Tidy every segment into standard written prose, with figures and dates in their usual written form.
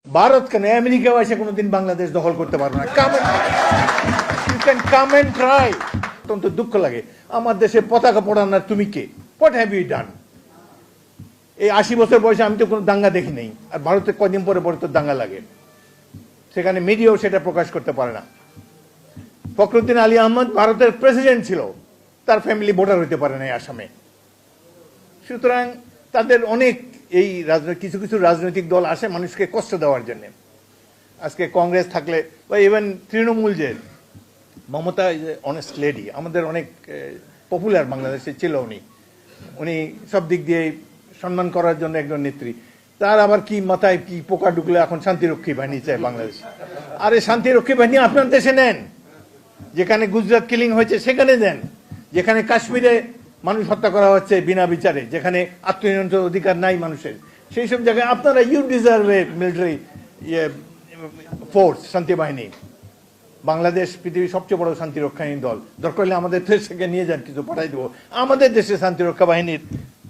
ভারত কেন আমেরিকাও এসে কোনোদিন বাংলাদেশ দখল করতে পারবে না। You can come and try. অত্যন্ত দুঃখ লাগে আমার দেশে পতাকা পড়ানোর তুমি কে? What have you done? এই 80 বছর বয়সে আমি তো কোনো দাঙ্গা দেখি নাই, আর ভারতে কদিন পরে পরে তো দাঙ্গা লাগে, সেখানে মিডিয়াও সেটা প্রকাশ করতে পারে না। ফখরুদ্দিন আলী আহমদ ভারতের প্রেসিডেন্ট ছিল, তার ফ্যামিলি ভোটার হইতে পারে না আসামে। সুতরাং তাদের অনেক এই কিছু কিছু রাজনৈতিক দল আসে মানুষকে কষ্ট দেওয়ার জন্য। আজকে কংগ্রেস থাকলে বা ইভেন তৃণমূল, যে মমতা ইজ অনেস্ট লেডি, আমাদের অনেক পপুলার বাংলাদেশে ছিল উনি সব দিক দিয়ে সম্মান করার জন্য একজন নেত্রী। তার আবার কি মাথায় কি পোকা ঢুকলে এখন শান্তিরক্ষী বাহিনী চায় বাংলাদেশ। আরে শান্তিরক্ষী বাহিনী আপনার দেশে নেন, যেখানে গুজরাট কিলিং হয়েছে সেখানে দেন, যেখানে কাশ্মীরে মানুষ হত্যা করা হচ্ছে বিনা বিচারে, যেখানে আত্মনিয়ন্ত্রণ অধিকার নাই মানুষের, সেই সব জায়গায় আপনারা you deserve a military force, শান্তি বাহিনী। বাংলাদেশ পৃথিবীর সবচেয়ে বড় শান্তিরক্ষাহীন দল, দরকার হলে আমাদের দেশ থেকে নিয়ে যান, কিছু পাঠাই দেবো। আমাদের দেশে শান্তিরক্ষা বাহিনীর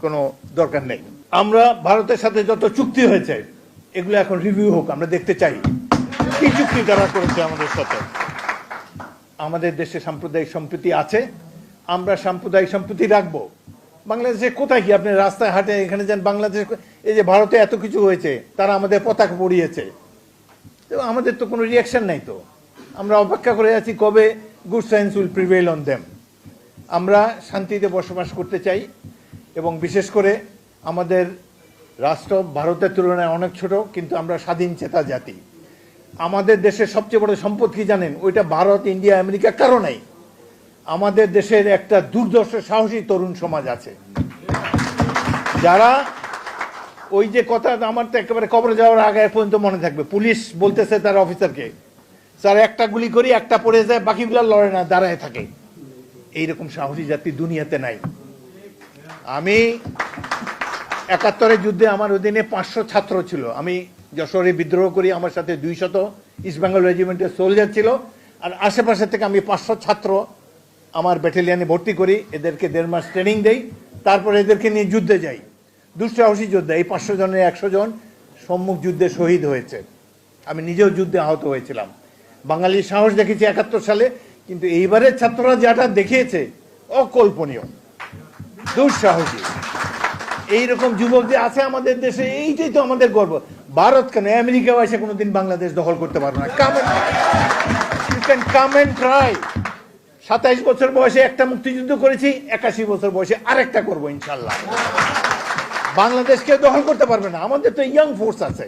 কোনো দরকার নেই। আমরা ভারতের সাথে যত চুক্তি হয়েছে এগুলো এখন রিভিউ হোক, আমরা দেখতে চাই কি চুক্তি তারা করেছে আমাদের সাথে। আমাদের দেশে সাম্প্রদায়িক সম্প্রীতি আছে, আমরা সাম্প্রদায়িক সম্প্রীতি রাখবো। বাংলাদেশে কোথায় কি আপনি রাস্তায় হাঁটে এখানে যান, বাংলাদেশ এই যে ভারতে এত কিছু হয়েছে, তারা আমাদের পতাকা পড়িয়েছে, তো আমাদের তো কোনো রিয়াকশন নাই। তো আমরা অপেক্ষা করে আছি কবে good science will prevail on them. আমরা শান্তিতে বসবাস করতে চাই, এবং বিশেষ করে আমাদের রাষ্ট্র ভারতের তুলনায় অনেক ছোট, কিন্তু আমরা স্বাধীন চেতা জাতি। আমাদের দেশের সবচেয়ে বড় সম্পদ কি জানেন? ওইটা ভারত, ইন্ডিয়া, আমেরিকা কারো নাই। আমাদের দেশের একটা দুর্দর্শ সাহসী তরুণ সমাজ আছে, যারা ওই যে কথা আমার তো একেবারে কবরে যাওয়ার আগে পর্যন্ত মনে থাকবে, পুলিশ বলতেছে তার অফিসারকে, স্যার একটা গুলি করি, একটা পড়ে যায়, বাকিগুলো লড়ে না, দাঁড়ায় থাকে। এইরকম সাহসী জাতি দুনিয়াতে নাই। আমি 71-এর যুদ্ধে আমার অধীনে 500 ছাত্র ছিল। আমি যশোরে বিদ্রোহ করি, আমার সাথে 200 ইস্ট বেঙ্গল রেজিমেন্টের সোলজার ছিল, আর আশেপাশে থেকে আমি 500 ছাত্র আমার ব্যাটালিয়ানে ভর্তি করি, এদেরকে 1.5 মাস ট্রেনিং দেই, তারপর এদেরকে নিয়ে যুদ্ধে যাই। দুঃসাহসী যোদ্ধা। এই 500 জনের 100 জন সম্মুখ যুদ্ধে শহীদ হয়েছে। আমি নিজেও যুদ্ধে আহত হয়েছিলাম। বাঙালির সাহস দেখেছি 71 সালে, কিন্তু এইবারের ছাত্ররা যেটা দেখিয়েছে অকল্পনীয়, দুঃসাহসী। এইরকম যুবক যে আছে আমাদের দেশে, এইটাই তো আমাদের গর্ব। ভারত কেন আমেরিকাও এসে কোনোদিন বাংলাদেশ দখল করতে পারবে না। You can come and try. 27 বছর বয়সে একটা মুক্তিযুদ্ধ করেছি, 81 বছর বয়সে আরেকটা করবো ইনশাল্লাহ। বাংলাদেশকে দখল করতে পারবে না, আমাদের তো ইয়াং ফোর্স আছে।